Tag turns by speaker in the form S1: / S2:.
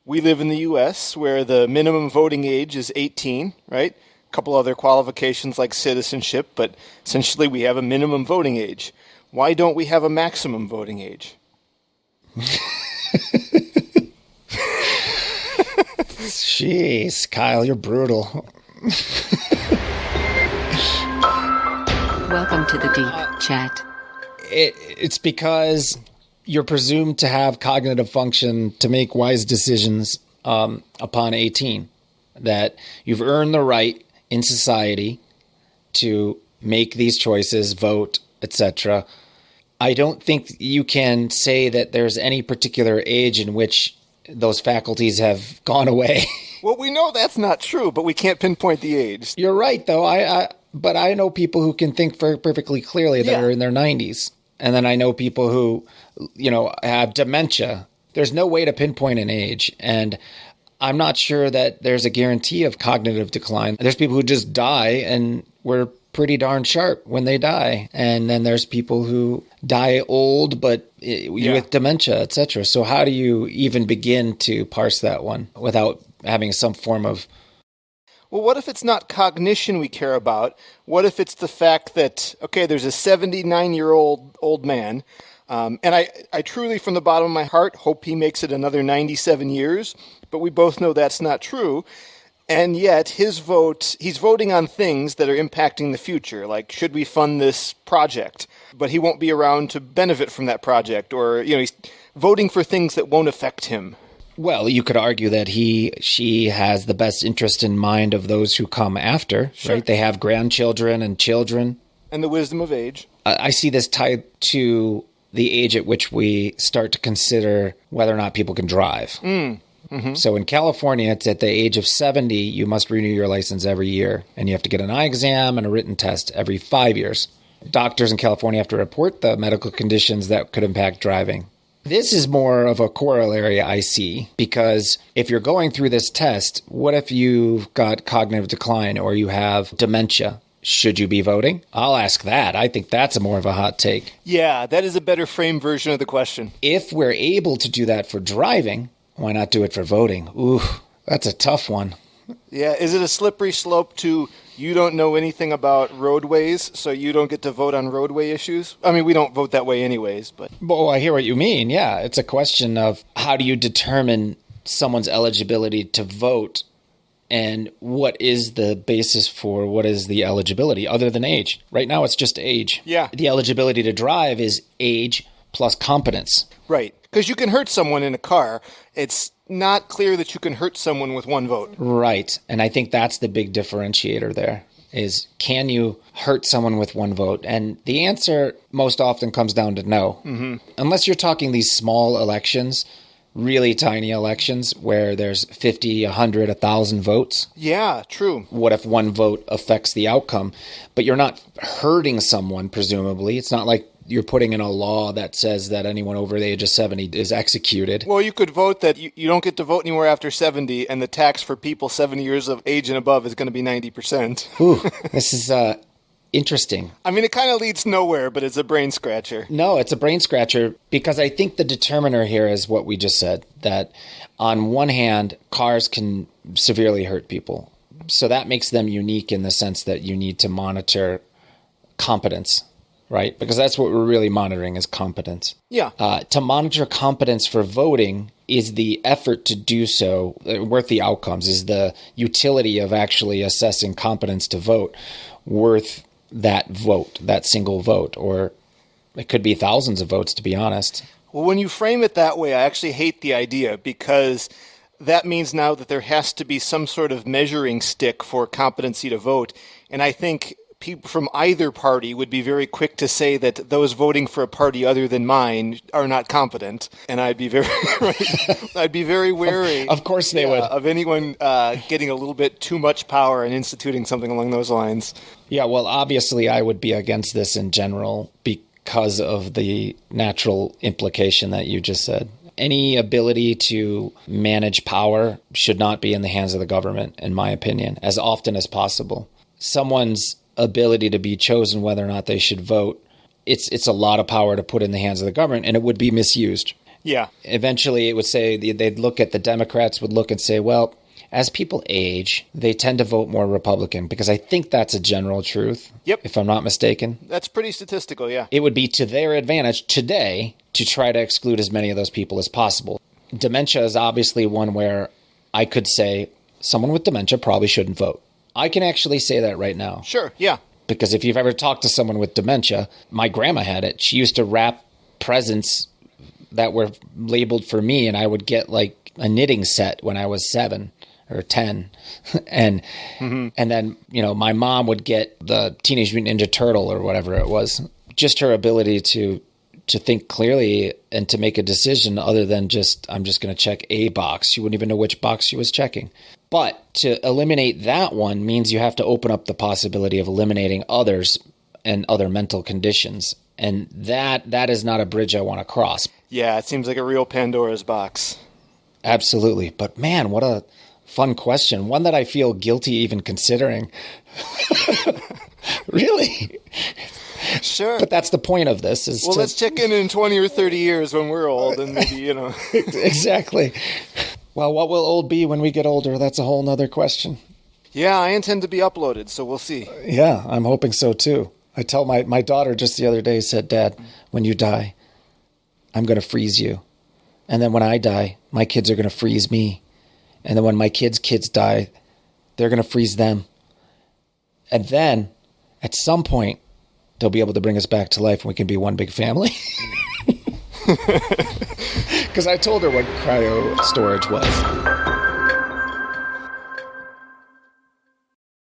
S1: we live in the U.S. where the minimum voting age is 18, right? A couple other qualifications like citizenship, but essentially we have a minimum voting age. Why don't we have a maximum voting age?
S2: Jeez, Kyle, you're brutal.
S3: Welcome to the Deep Chat.
S2: It's because you're presumed to have cognitive function to make wise decisions upon 18. That you've earned the right in society to make these choices, vote, etc. I don't think you can say that there's any particular age in which those faculties have gone away.
S1: Well, we know that's not true, but we can't pinpoint the age.
S2: You're right, though. But I know people who can think perfectly clearly that are in their 90s. And then I know people who, have dementia. There's no way to pinpoint an age. And I'm not sure that there's a guarantee of cognitive decline. There's people who just die and we're pretty darn sharp when they die. And then there's people who die old, but with dementia, etc. So how do you even begin to parse that one without having some form of...
S1: Well, what if it's not cognition we care about? What if it's the fact that, okay, there's a 79-year-old man, and I truly, from the bottom of my heart, hope he makes it another 97 years, but we both know that's not true. And yet, his vote, he's voting on things that are impacting the future, like, should we fund this project? But he won't be around to benefit from that project, or, he's voting for things that won't affect him.
S2: Well, you could argue that she has the best interest in mind of those who come after,
S1: sure.
S2: Right? They have grandchildren and children.
S1: And the wisdom of age.
S2: I see this tied to the age at which we start to consider whether or not people can drive. Mm-hmm. So in California, it's at the age of 70, you must renew your license every year. And you have to get an eye exam and a written test every 5 years. Doctors in California have to report the medical conditions that could impact driving. This is more of a corollary I see, because if you're going through this test, what if you've got cognitive decline or you have dementia? Should you be voting? I'll ask that. I think that's more of a hot take.
S1: Yeah, that is a better framed version of the question.
S2: If we're able to do that for driving, why not do it for voting? Ooh, that's a tough one.
S1: Yeah, is it a slippery slope to you don't know anything about roadways, so you don't get to vote on roadway issues? I mean, we don't vote that way anyways, but...
S2: Well, I hear what you mean, yeah. It's a question of how do you determine someone's eligibility to vote, and what is the basis for what is the eligibility, other than age? Right now, it's just age.
S1: Yeah.
S2: The eligibility to drive is age plus competence.
S1: Right, because you can hurt someone in a car. It's not clear that you can hurt someone with one vote.
S2: Right. And I think that's the big differentiator there is, can you hurt someone with one vote? And the answer most often comes down to no. Mm-hmm. Unless you're talking these small elections, really tiny elections where there's 50, 100, 1,000 votes.
S1: Yeah, true.
S2: What if one vote affects the outcome? But you're not hurting someone, presumably. It's not like you're putting in a law that says that anyone over the age of 70 is executed.
S1: Well, you could vote that you don't get to vote anywhere after 70, and the tax for people 70 years of age and above is going to be 90%.
S2: Ooh, this is interesting.
S1: I mean, it kind of leads nowhere, but it's a brain scratcher.
S2: No, it's a brain scratcher because I think the determiner here is what we just said, that on one hand, cars can severely hurt people. So that makes them unique in the sense that you need to monitor competence. Right? Because that's what we're really monitoring is competence.
S1: Yeah.
S2: To monitor competence for voting is the effort to do so worth the outcomes? Is the utility of actually assessing competence to vote worth that vote, that single vote? Or it could be thousands of votes, to be honest.
S1: Well, when you frame it that way, I actually hate the idea because that means now that there has to be some sort of measuring stick for competency to vote. And I think people from either party would be very quick to say that those voting for a party other than mine are not competent, and I'd be very, I'd be very wary.
S2: Of course, they would
S1: of anyone getting a little bit too much power and instituting something along those lines.
S2: Yeah, well, obviously, I would be against this in general because of the natural implication that you just said. Any ability to manage power should not be in the hands of the government, in my opinion, as often as possible. Someone's ability to be chosen whether or not they should vote, it's a lot of power to put in the hands of the government, and it would be misused.
S1: Yeah.
S2: Eventually, it would say they'd look at the Democrats would look and say, well, as people age, they tend to vote more Republican, because I think that's a general truth.
S1: Yep.
S2: If I'm not mistaken.
S1: That's pretty statistical, yeah.
S2: It would be to their advantage today to try to exclude as many of those people as possible. Dementia is obviously one where I could say someone with dementia probably shouldn't vote. I can actually say that right now.
S1: Sure, yeah.
S2: Because if you've ever talked to someone with dementia, my grandma had it. She used to wrap presents that were labeled for me, and I would get like a knitting set when I was 7 or 10. And then, my mom would get the Teenage Mutant Ninja Turtle or whatever it was. Just her ability to think clearly and to make a decision other than I'm just going to check a box. She wouldn't even know which box she was checking. But to eliminate that one means you have to open up the possibility of eliminating others and other mental conditions. And that is not a bridge I want to cross.
S1: Yeah, it seems like a real Pandora's box.
S2: Absolutely. But man, what a fun question. One that I feel guilty even considering. Really?
S1: Sure.
S2: But that's the point of this.
S1: Let's check in 20 or 30 years when we're old and maybe,
S2: Exactly. Well, what will old be when we get older? That's a whole nother question.
S1: Yeah, I intend to be uploaded, so we'll see.
S2: Yeah, I'm hoping so too. I tell my daughter just the other day, said, Dad, when you die, I'm going to freeze you. And then when I die, my kids are going to freeze me. And then when my kids' kids die, they're going to freeze them. And then at some point, they'll be able to bring us back to life and we can be one big family. Because I told her what cryo storage was.